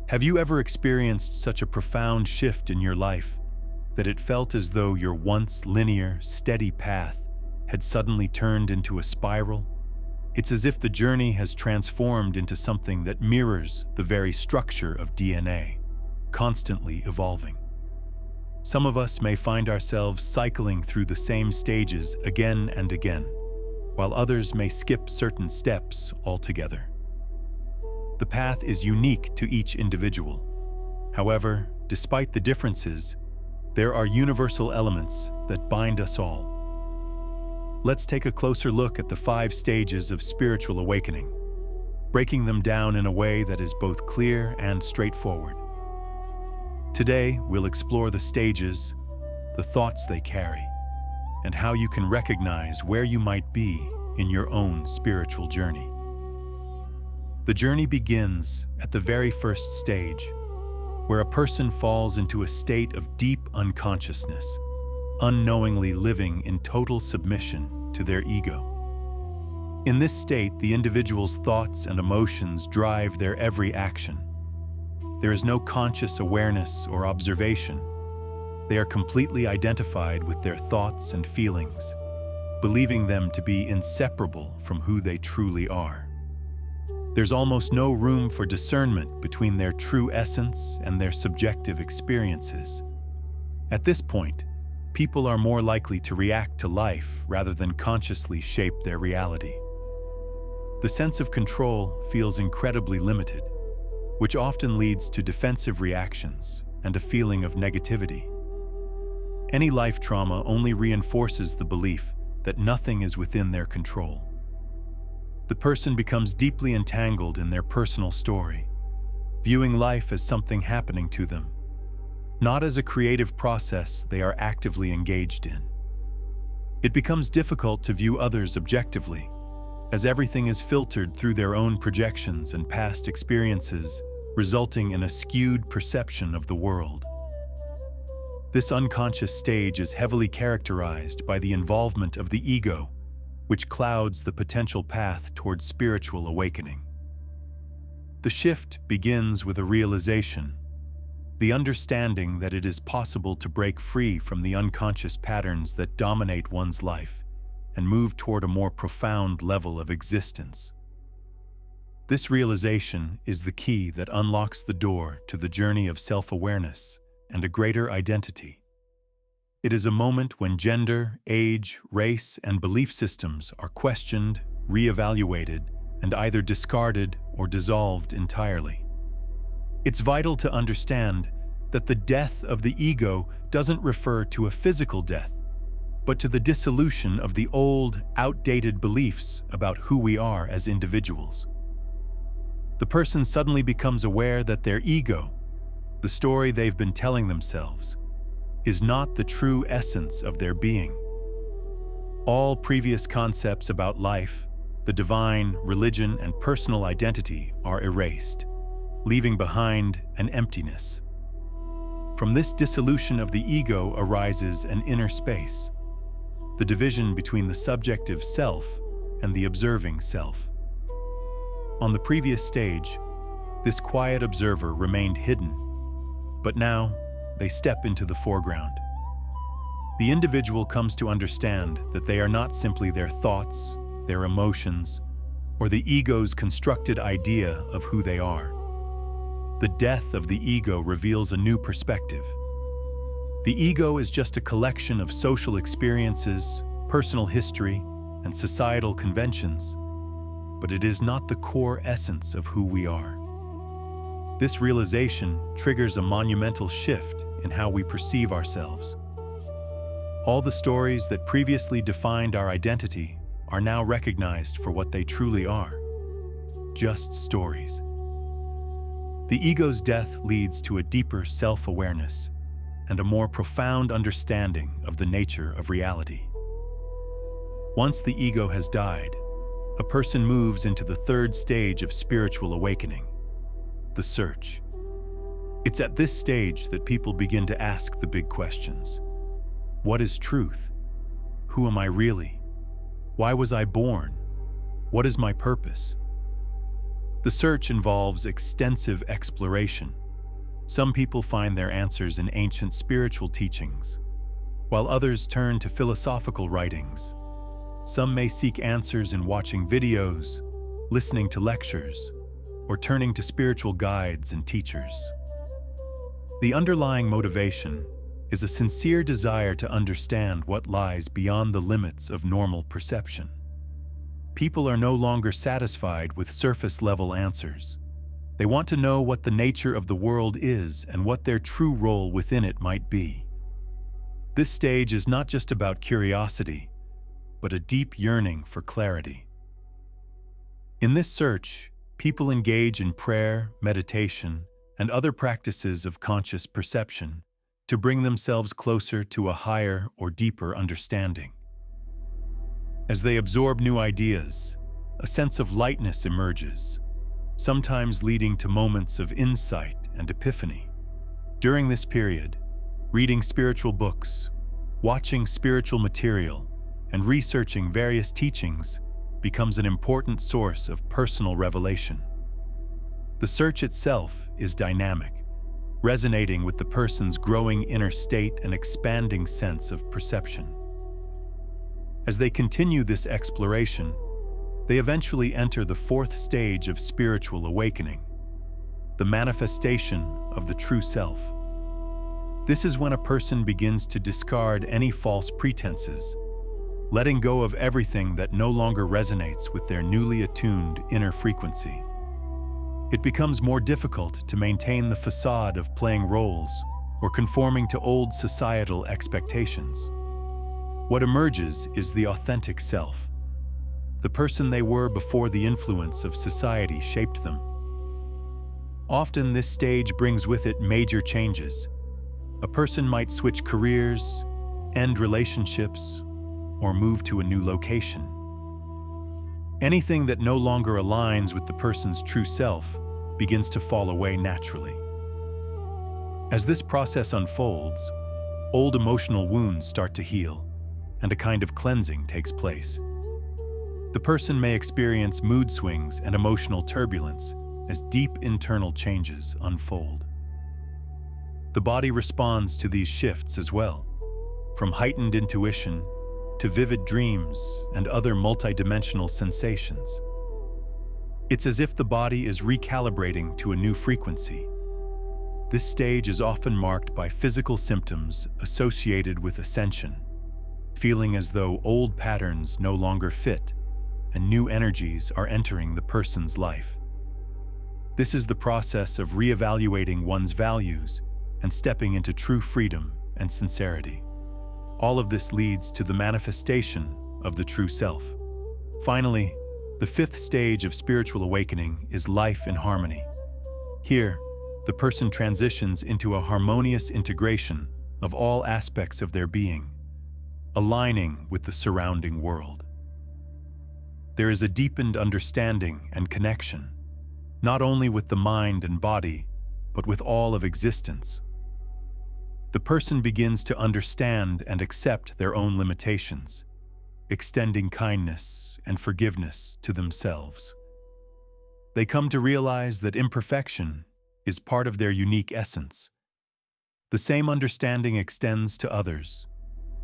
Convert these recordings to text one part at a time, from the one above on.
Have you ever experienced such a profound shift in your life that it felt as though your once linear, steady path had suddenly turned into a spiral? It's as if the journey has transformed into something that mirrors the very structure of DNA, constantly evolving. Some of us may find ourselves cycling through the same stages again and again, while others may skip certain steps altogether. The path is unique to each individual. However, despite the differences, there are universal elements that bind us all. Let's take a closer look at the 5 stages of spiritual awakening, breaking them down in a way that is both clear and straightforward. Today, we'll explore the stages, the thoughts they carry, and how you can recognize where you might be in your own spiritual journey. The journey begins at the very first stage, where a person falls into a state of deep unconsciousness, unknowingly living in total submission to their ego. In this state, the individual's thoughts and emotions drive their every action. There is no conscious awareness or observation. They are completely identified with their thoughts and feelings, believing them to be inseparable from who they truly are. There's almost no room for discernment between their true essence and their subjective experiences. At this point, people are more likely to react to life rather than consciously shape their reality. The sense of control feels incredibly limited, which often leads to defensive reactions and a feeling of negativity. Any life trauma only reinforces the belief that nothing is within their control. The person becomes deeply entangled in their personal story, viewing life as something happening to them, not as a creative process they are actively engaged in. It becomes difficult to view others objectively, as everything is filtered through their own projections and past experiences, resulting in a skewed perception of the world. This unconscious stage is heavily characterized by the involvement of the ego, which clouds the potential path towards spiritual awakening. The shift begins with a realization, the understanding that it is possible to break free from the unconscious patterns that dominate one's life and move toward a more profound level of existence. This realization is the key that unlocks the door to the journey of self-awareness and a greater identity. It is a moment when gender, age, race, and belief systems are questioned, reevaluated, and either discarded or dissolved entirely. It's vital to understand that the death of the ego doesn't refer to a physical death, but to the dissolution of the old, outdated beliefs about who we are as individuals. The person suddenly becomes aware that their ego, the story they've been telling themselves, is not the true essence of their being. All previous concepts about life, the divine, religion, and personal identity are erased, leaving behind an emptiness. From this dissolution of the ego arises an inner space, the division between the subjective self and the observing self. On the previous stage, this quiet observer remained hidden, but now they step into the foreground. The individual comes to understand that they are not simply their thoughts, their emotions, or the ego's constructed idea of who they are. The death of the ego reveals a new perspective. The ego is just a collection of social experiences, personal history, and societal conventions, but it is not the core essence of who we are. This realization triggers a monumental shift in how we perceive ourselves. All the stories that previously defined our identity are now recognized for what they truly are: just stories. The ego's death leads to a deeper self-awareness and a more profound understanding of the nature of reality. Once the ego has died, a person moves into the 3rd stage of spiritual awakening: the search. It's at this stage that people begin to ask the big questions. What is truth? Who am I really? Why was I born? What is my purpose? The search involves extensive exploration. Some people find their answers in ancient spiritual teachings, while others turn to philosophical writings. Some may seek answers in watching videos, listening to lectures, or turning to spiritual guides and teachers. The underlying motivation is a sincere desire to understand what lies beyond the limits of normal perception. People are no longer satisfied with surface-level answers. They want to know what the nature of the world is and what their true role within it might be. This stage is not just about curiosity, but a deep yearning for clarity. In this search, people engage in prayer, meditation, and other practices of conscious perception to bring themselves closer to a higher or deeper understanding. As they absorb new ideas, a sense of lightness emerges, sometimes leading to moments of insight and epiphany. During this period, reading spiritual books, watching spiritual material, and researching various teachings becomes an important source of personal revelation. The search itself is dynamic, resonating with the person's growing inner state and expanding sense of perception. As they continue this exploration, they eventually enter the fourth stage of spiritual awakening, the manifestation of the true self. This is when a person begins to discard any false pretenses, letting go of everything that no longer resonates with their newly attuned inner frequency. It becomes more difficult to maintain the facade of playing roles or conforming to old societal expectations. What emerges is the authentic self, the person they were before the influence of society shaped them. Often this stage brings with it major changes. A person might switch careers, end relationships, or move to a new location. Anything that no longer aligns with the person's true self begins to fall away naturally. As this process unfolds, old emotional wounds start to heal, and a kind of cleansing takes place. The person may experience mood swings and emotional turbulence as deep internal changes unfold. The body responds to these shifts as well, from heightened intuition to vivid dreams and other multidimensional sensations. It's as if the body is recalibrating to a new frequency. This stage is often marked by physical symptoms associated with ascension, feeling as though old patterns no longer fit and new energies are entering the person's life. This is the process of reevaluating one's values and stepping into true freedom and sincerity. All of this leads to the manifestation of the true self. Finally, the fifth stage of spiritual awakening is life in harmony. Here, the person transitions into a harmonious integration of all aspects of their being, aligning with the surrounding world. There is a deepened understanding and connection, not only with the mind and body, but with all of existence. The person begins to understand and accept their own limitations, extending kindness and forgiveness to themselves. They come to realize that imperfection is part of their unique essence. The same understanding extends to others,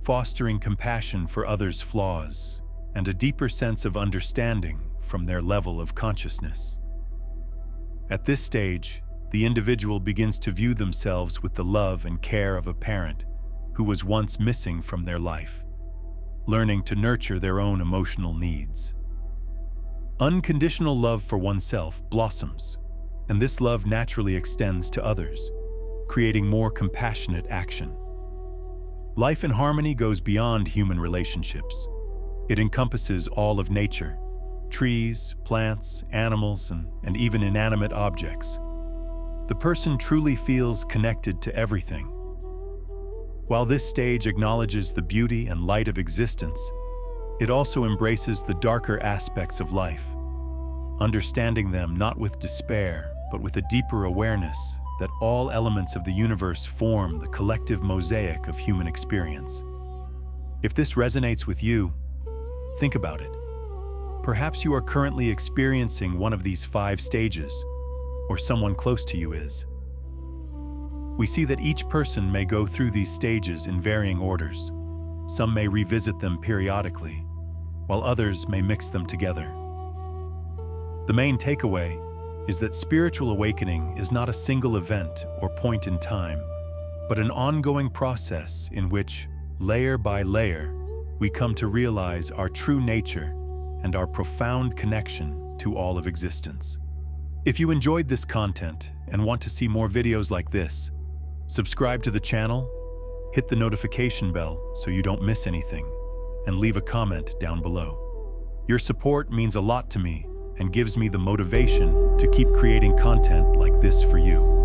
fostering compassion for others' flaws and a deeper sense of understanding from their level of consciousness. At this stage, the individual begins to view themselves with the love and care of a parent who was once missing from their life, learning to nurture their own emotional needs. Unconditional love for oneself blossoms, and this love naturally extends to others, creating more compassionate action. Life in harmony goes beyond human relationships. It encompasses all of nature, trees, plants, animals, and even inanimate objects. The person truly feels connected to everything. While this stage acknowledges the beauty and light of existence, it also embraces the darker aspects of life, understanding them not with despair, but with a deeper awareness that all elements of the universe form the collective mosaic of human experience. If this resonates with you, think about it. Perhaps you are currently experiencing one of these 5 stages, or someone close to you is. We see that each person may go through these stages in varying orders. Some may revisit them periodically, while others may mix them together. The main takeaway is that spiritual awakening is not a single event or point in time, but an ongoing process in which, layer by layer, we come to realize our true nature and our profound connection to all of existence. If you enjoyed this content and want to see more videos like this, subscribe to the channel, hit the notification bell so you don't miss anything, and leave a comment down below. Your support means a lot to me and gives me the motivation to keep creating content like this for you.